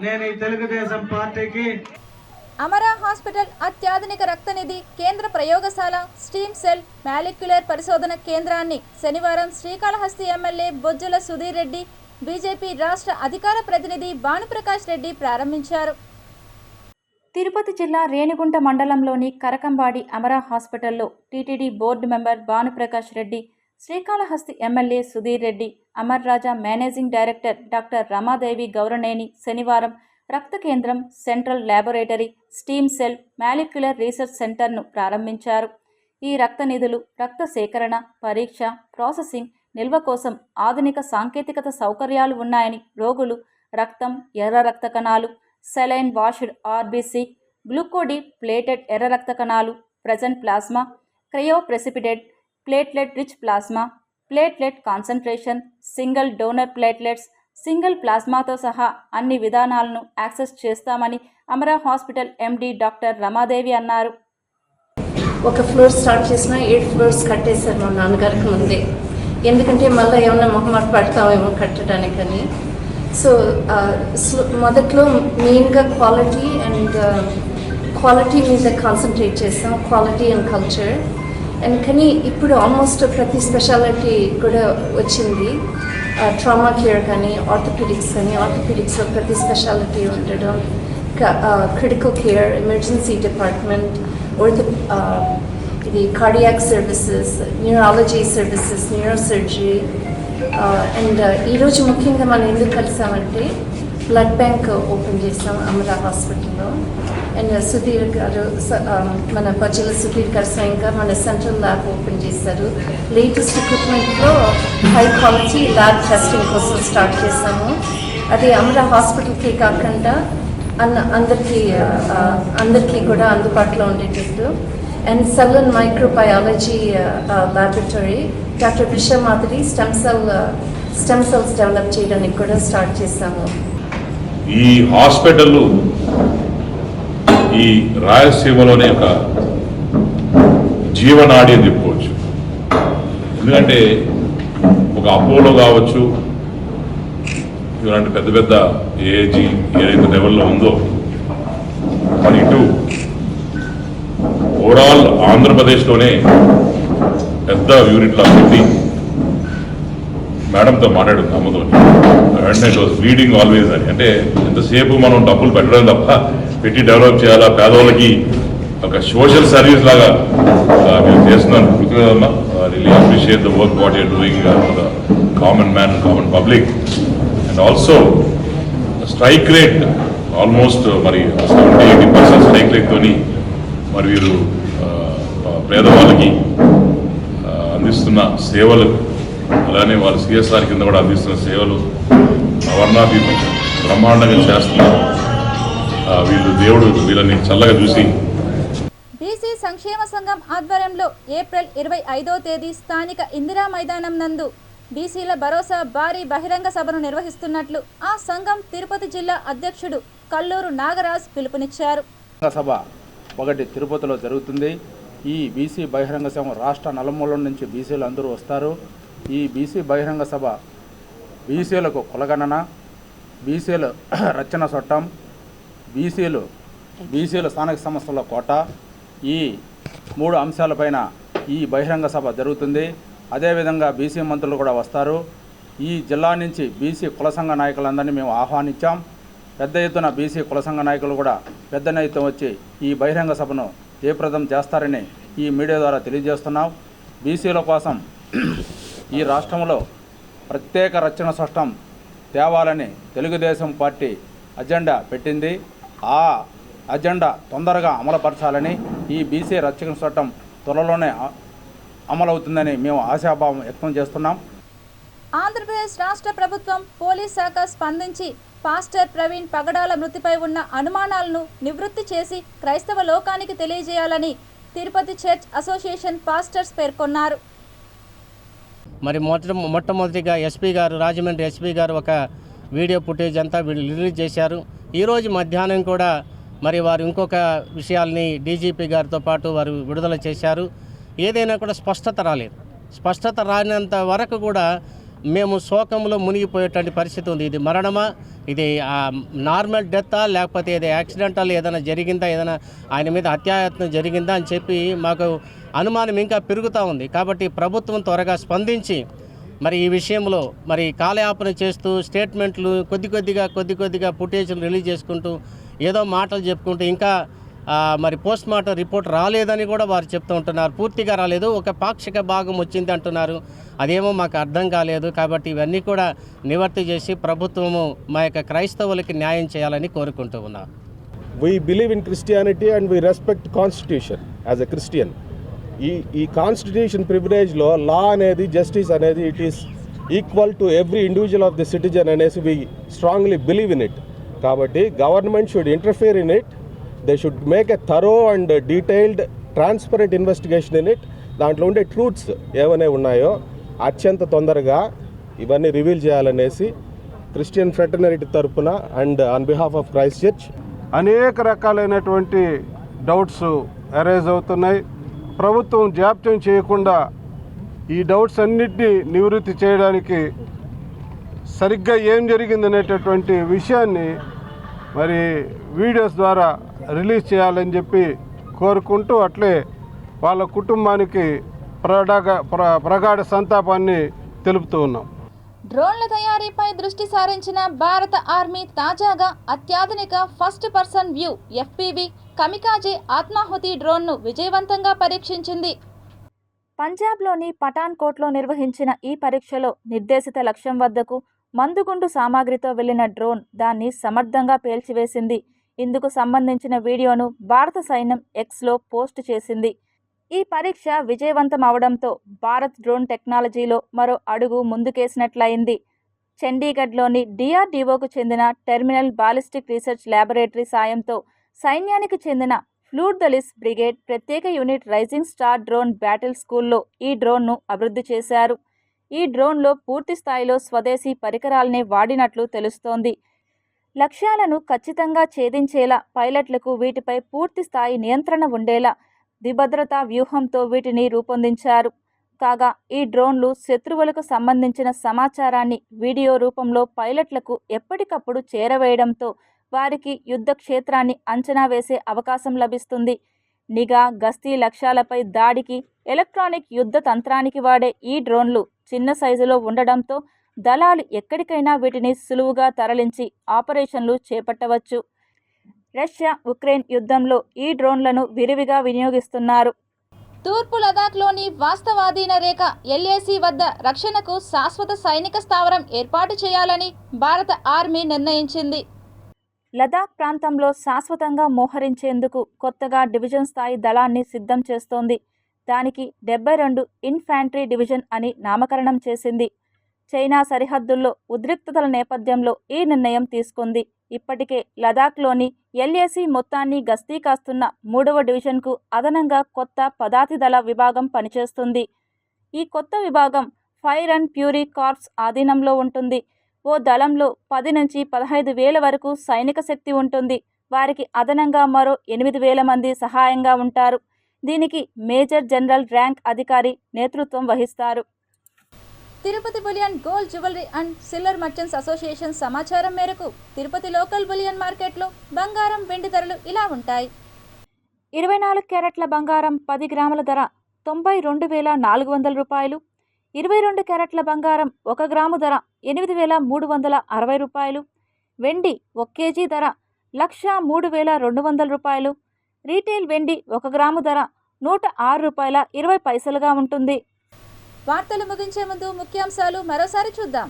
నేను ఈ తెలుగుదేశం పార్టీకి. అమరా హాస్పిటల్ అత్యాధునిక రక్తనిధి కేంద్ర ప్రయోగశాల, స్టీమ్ సెల్, మాలిక్యులర్ పరిశోధన కేంద్రాన్ని శనివారం శ్రీకాళహస్తి ఎమ్మెల్యే బొజ్జల సుధీర్ రెడ్డి, బీజేపీ రాష్ట్ర అధికార ప్రతినిధి భానుప్రకాష్ రెడ్డి ప్రారంభించారు. తిరుపతి జిల్లా రేణిగుంట మండలంలోని కరకంబాడి అమరా హాస్పిటల్లో TTD board member Bhanu Prakash Reddy, Srikalahasti MLA Sudheer Reddy, Amar Raja managing director doctor Ramadevi Gouraneni శనివారం రక్త కేంద్రం, central laboratory, stem cell, molecular research సెంటర్ను ప్రారంభించారు. ఈ రక్త నిధులు, రక్త సేకరణ, పరీక్ష, ప్రాసెసింగ్, నిల్వ కోసం ఆధునిక సాంకేతికత సౌకర్యాలు ఉన్నాయని, రోగులు రక్తం, ఎర్ర రక్త కణాలు, saline washed RBC, leukodepleted ఎర్ర రక్త కణాలు, present plasma, cryo precipitated, platelet rich plasma, platelet concentration, single donor platelets, single ప్లాస్మాతో సహా అన్ని విధానాలను యాక్సెస్ చేస్తామని Amara hospital MD doctor Ramadevi అన్నారు. ఒక ఫ్లోర్ స్టార్ట్ చేసిన 8 ఫ్లోర్స్ కట్టేశారు మా నాన్నగారికి ముందే, ఎందుకంటే మళ్ళీ ఏమన్నా మొహమాట పడతామేమో కట్టడానికని. సో మొదట్లో మెయిన్గా క్వాలిటీ మీద కాన్సన్ట్రేట్ చేస్తాం, క్వాలిటీ అండ్ కల్చర్. అండ్ కానీ ఇప్పుడు ఆల్మోస్ట్ ప్రతి స్పెషాలిటీ కూడా వచ్చింది. ట్రామా కేర్ కానీ, ఆర్థోపెడిక్స్లో ప్రతి స్పెషాలిటీ ఉండడం, క్రిటికల్ కేర్, ఎమర్జెన్సీ డిపార్ట్మెంట్, ఇది cardiac services, neurology services, neurosurgery. And ఈరోజు ముఖ్యంగా మనం ఎందుకు కలిసామంటే బ్లడ్ బ్యాంక్ ఓపెన్ చేసాం అమరా హాస్పిటల్లో. అండ్ సుధీర్ గారు, మన బొజ్జల సుధీర్ గారు స్వయంగా మన సెంట్రల్ ల్యాబ్ ఓపెన్ చేశారు. లేటెస్ట్ ఎక్విప్మెంట్లో హై క్వాలిటీ ల్యాబ్ టెస్టింగ్ కోసం స్టార్ట్ చేశాము. అది అమరా హాస్పిటల్కి కాకుండా అందరికీ కూడా అందుబాటులో ఉండేటట్టు. And cell and microbiology laboratory, doctor విషా మాదిరి స్టెమ్ సెల్స్ డెవలప్ చేయడానికి కూడా స్టార్ట్ చేశాము. ఈ హాస్పిటల్ ఈ రాయలసీమలోనే ఒక జీవనాడి అని చెప్పుకోవచ్చు. ఎందుకంటే ఒక అపోలో కావచ్చు, ఇలాంటి పెద్ద పెద్ద ఏజీ ఏదైతే లెవెల్లో ఉందో, మరి ఇటు ఓవరాల్ ఆంధ్రప్రదేశ్లోనే పెద్ద యూనిట్లా పెట్టి మేడంతో మాట్లాడుతుంది అమ్మతో వెంటనే ఇట్ వాజ్ లీడింగ్ ఆల్వేస్ అని. అంటే ఎంతసేపు మనం డబ్బులు పెట్టడం తప్ప పెట్టి డెవలప్ చేయాలా, పేదవాళ్ళకి ఒక సోషల్ సర్వీస్ లాగా మీరు చేస్తున్నాను. Really appreciate the work what you're doing for the common man, common public. And also strike rate almost మరి 70-80% స్ట్రైక్ రేట్తోని మరి వీరు పేదవాళ్ళకి అందిస్తున్న సేవలు, అలానే వాళ్ళు సిఎస్ఆర్ కింద కూడా అందిస్తున్న సేవలు అవర్ణాతీతం బ్రహ్మాండంగా చేస్తున్నారు. వీళ్ళు దేవుడు వీళ్ళని చల్లగా చూసి. బీసీ సంక్షేమ సంఘం ఆధ్వర్యంలో ఏప్రిల్ 25వ తేదీ స్థానిక ఇందిరా మైదానం నందు బీసీల భరోసా భారీ బహిరంగ సభను నిర్వహిస్తున్నట్లు ఆ సంఘం తిరుపతి జిల్లా అధ్యక్షుడు కల్లూరు నాగరాజ్ పిలుపునిచ్చారు. సభ ఒకటి తిరుపతిలో జరుగుతుంది. ఈ బీసీ బహిరంగ సభ రాష్ట్ర నలుమూలల నుంచి బీసీలు అందరూ వస్తారు. ఈ బీసీ బహిరంగ సభ బీసీలకు కులగణన, బీసీలు రచన చట్టం, బీసీలు స్థానిక సంస్థల కోట, ఈ 3 అంశాలపైన ఈ బహిరంగ సభ జరుగుతుంది. అదేవిధంగా బీసీ మంత్రులు కూడా వస్తారు. ఈ జిల్లా నుంచి బీసీ కుల సంఘ నాయకులందరినీ మేము ఆహ్వానించాం. పెద్ద ఎత్తున బీసీ కుల సంఘ నాయకులు కూడా పెద్ద ఎత్తున వచ్చి ఈ బహిరంగ సభను జయప్రదం చేస్తారని ఈ మీడియా ద్వారా తెలియజేస్తున్నాం. బీసీల కోసం ఈ రాష్ట్రంలో ప్రత్యేక రక్షణ చట్టం తేవాలని తెలుగుదేశం పార్టీ అజెండా పెట్టింది. ఆ అజెండా తొందరగా అమలుపరచాలని, ఈ బీసీ రక్షణ చట్టం త్వరలోనే అమలవుతుందని మేము ఆశాభావం వ్యక్తం చేస్తున్నాం. ఆంధ్రప్రదేశ్ రాష్ట్ర ప్రభుత్వం పోలీస్ శాఖ స్పందించి పాస్టర్ ప్రవీణ్ పగడాల మృతిపై ఉన్న అనుమానాలను నివృత్తి చేసి క్రైస్తవ లోకానికి తెలియజేయాలని తిరుపతి చర్చ్ అసోసియేషన్ పాస్టర్స్ పేర్కొన్నారు. మరి మొట్టమొదటిగా ఎస్పీ గారు, రాజమండ్రి ఎస్పీ గారు ఒక వీడియో ఫుటేజ్ అంతా రిలీజ్ చేశారు. ఈరోజు మధ్యాహ్నం కూడా మరి వారు ఇంకొక విషయాల్ని డీజీపీ గారితో పాటు వారు విడుదల చేశారు. ఏదైనా కూడా స్పష్టత రాలేదు. స్పష్టత రానంత వరకు కూడా మేము శోకంలో మునిగిపోయేటువంటి పరిస్థితి ఉంది. ఇది మరణమా, ఇది నార్మల్ డెత్తా, లేకపోతే ఇది యాక్సిడెంటల్ ఏదైనా జరిగిందా, ఏదైనా ఆయన మీద హత్యాయత్నం జరిగిందా అని చెప్పి మాకు అనుమానం ఇంకా పెరుగుతూ ఉంది. కాబట్టి ప్రభుత్వం త్వరగా స్పందించి మరి ఈ విషయంలో మరి కాలయాపన చేస్తూ స్టేట్మెంట్లు కొద్ది కొద్దిగా ఫుటేజ్లు రిలీజ్ చేసుకుంటూ ఏదో మాటలు చెప్పుకుంటూ ఇంకా మరి పోస్ట్ మార్టం రిపోర్ట్ రాలేదని కూడా వారు చెప్తూ ఉంటున్నారు. పూర్తిగా రాలేదు, ఒక పాక్షిక భాగం వచ్చింది అంటున్నారు. అదేమో మాకు అర్థం కాలేదు. కాబట్టి ఇవన్నీ కూడా నివర్తి చేసి ప్రభుత్వము మా యొక్క క్రైస్తవులకి న్యాయం చేయాలని కోరుకుంటూ ఉన్నాం. We believe in Christianity and we respect Constitution as a Christian. ఈ కాన్స్టిట్యూషన్ ప్రివిలేజ్లో లా అనేది, జస్టిస్ అనేది it is equal to every individual of the citizen అనేసి we strongly believe in it. కాబట్టి government should interfere in it. They should make a thorough and detailed transparent investigation in it. దాంట్లో ఉండే truths ఏవైనా ఉన్నాయో అత్యంత తొందరగా ఇవన్నీ reveal చేయాలనేసి క్రిస్టియన్ ఫ్రెటర్నిటీ తరఫున and on behalf of Christ church అనేక రకాలైనటువంటి డౌట్స్ అరైజ్ అవుతున్నాయి. ప్రభుత్వం జాప్యం చేయకుండా ఈ డౌట్స్ అన్నిటినీ నివృత్తి చేయడానికి సరిగ్గా ఏం జరిగిందనేటటువంటి విషయాన్ని మరి వీడియోస్ ద్వారా రిలీజ్ చేయాలని చెప్పి కోరుకుంటూ, అట్లే వాళ్ళ కుటుంబానికి ప్రగాఢ సంతాపాన్ని తెలుపుతూ ఉన్నాం. డ్రోన్ల తయారీపై దృష్టి సారించిన భారత ఆర్మీ తాజాగా అత్యాధునిక ఫస్ట్ పర్సన్ వ్యూ FPV కమికాజే ఆత్మాహుతి డ్రోన్ను విజయవంతంగా పరీక్షించింది. పంజాబ్లోని పఠాన్కోట్లో నిర్వహించిన ఈ పరీక్షలో నిర్దేశిత లక్ష్యం వద్దకు మందుగుండు సామాగ్రితో వెళ్లిన డ్రోన్ దాన్ని సమర్థంగా పేల్చివేసింది. ఇందుకు సంబంధించిన వీడియోను భారత సైన్యం Xలో పోస్ట్ చేసింది. ఈ పరీక్ష విజయవంతం అవడంతో భారత్ డ్రోన్ టెక్నాలజీలో మరో అడుగు ముందుకేసినట్లయింది. చండీగఢ్లోని DRDOకు చెందిన టెర్మినల్ బాలిస్టిక్ రీసెర్చ్ ల్యాబొరేటరీ సాయంతో సైన్యానికి చెందిన ఫ్లూర్దలిస్ బ్రిగేడ్ ప్రత్యేక unit rising star drone battle స్కూల్లో ఈ డ్రోన్ను అభివృద్ధి చేశారు. ఈ డ్రోన్లో పూర్తి స్థాయిలో స్వదేశీ పరికరాలనే వాడినట్లు తెలుస్తోంది. లక్ష్యాలను ఖచ్చితంగా ఛేదించేలా పైలట్లకు వీటిపై పూర్తి స్థాయి నియంత్రణ ఉండేలా ద్విభద్రతా వ్యూహంతో వీటిని రూపొందించారు. కాగా ఈ డ్రోన్లు శత్రువులకు సంబంధించిన సమాచారాన్ని వీడియో రూపంలో పైలట్లకు ఎప్పటికప్పుడు చేరవేయడంతో వారికి యుద్ధ క్షేత్రాన్ని అంచనా వేసే అవకాశం లభిస్తుంది. నిఘా, గస్తీ లక్ష్యాలపై దాడికి, ఎలక్ట్రానిక్ యుద్ధ తంత్రానికి వాడే ఈ డ్రోన్లు చిన్న సైజులో ఉండడంతో దళాలు ఎక్కడికైనా వీటిని సులువుగా తరలించి ఆపరేషన్లు చేపట్టవచ్చు. రష్యా ఉక్రెయిన్ యుద్ధంలో ఈ డ్రోన్లను విరివిగా వినియోగిస్తున్నారు. తూర్పు లదాఖ్లోని వాస్తవాధీన రేఖ LAC వద్ద రక్షణకు శాశ్వత సైనిక స్థావరం ఏర్పాటు చేయాలని భారత ఆర్మీ నిర్ణయించింది. లదాఖ్ ప్రాంతంలో శాశ్వతంగా మోహరించేందుకు కొత్తగా డివిజన్ స్థాయి దళాన్ని సిద్ధం చేస్తోంది. దానికి 72 ఇన్ఫాంట్రీ డివిజన్ అని నామకరణం చేసింది. చైనా సరిహద్దుల్లో ఉద్రిక్తతల నేపథ్యంలో ఈ నిర్ణయం తీసుకుంది. ఇప్పటికే లదాఖ్లోని LAC మొత్తాన్ని గస్తీ కాస్తున్న 3వ డివిజన్కు అదనంగా కొత్త పదాతి దళ విభాగం పనిచేస్తుంది. ఈ కొత్త విభాగం ఫైర్ అండ్ ఫ్యూరీ కార్ప్స్ ఆధీనంలో ఉంటుంది. ఓ దళంలో 10 నుంచి 15 వేల వరకు సైనిక శక్తి ఉంటుంది. వారికి అదనంగా మరో 8,000 మంది సహాయంగా ఉంటారు. దీనికి మేజర్ జనరల్ ర్యాంక్ అధికారి నేతృత్వం వహిస్తారు. Tirupati bullion gold jewellery and silver merchants association సమాచారం మేరకు తిరుపతి లోకల్ బులియన్ మార్కెట్లో బంగారం, వెండి ధరలు ఇలా ఉంటాయి. 24 క్యారెట్ల బంగారం 10 గ్రాముల ధర 92,400 రూపాయలు. 22 క్యారెట్ల బంగారం 1 గ్రాము ధర 8,360 రూపాయలు. వెండి 1 కేజీ ధర 1,03,200 రూపాయలు. రీటైల్ వెండి 1 గ్రాము ధర 106 రూపాయల 20 పైసలుగా ఉంటుంది. వార్తలు ముగించే ముందు ముఖ్యాంశాలు మరోసారి చూద్దాం.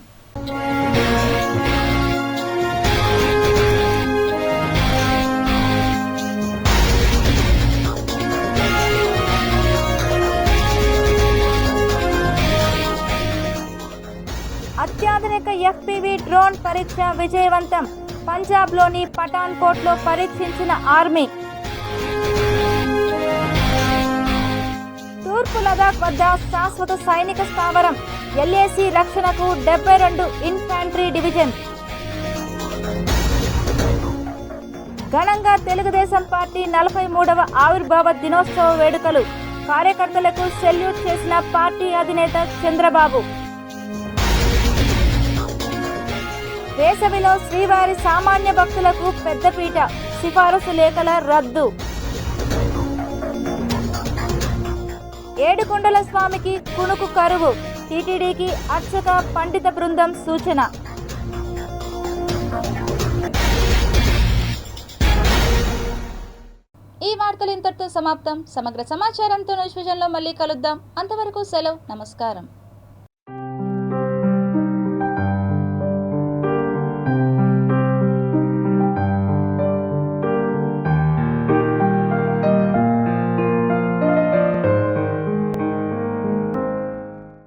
అత్యాధునిక FPV డ్రోన్ పరీక్ష విజయవంతం. పంజాబ్లోని పఠాన్కోట్లో పరీక్షించిన ఆర్మీ. తూర్పు లదాఖ్ వద్ద శాశ్వత సైనిక స్థావరం. LAC రక్షణకు 72 ఇన్ఫాంట్రీ డివిజన్. ఘనంగా తెలుగుదేశం పార్టీ 43వ ఆవిర్భావ దినోత్సవ వేడుకలు. కార్యకర్తలకు సెల్యూట్ చేసిన పార్టీ అధినేత చంద్రబాబు. వేసవిలో శ్రీవారి సామాన్య భక్తులకు పెద్దపీట. సిఫారసు లేఖల రద్దు. ఏడుకొండల స్వామికి కునుకు కరువు. టీటీడీకి అర్చక పండిత బృందం సూచన. ఈ వార్తలు ఇంతటితో సమాప్తం. సమగ్ర సమాచారంతో న్యూస్ విజన్లో మళ్ళీ కలుద్దాం. అంతవరకు సెలవు. నమస్కారం.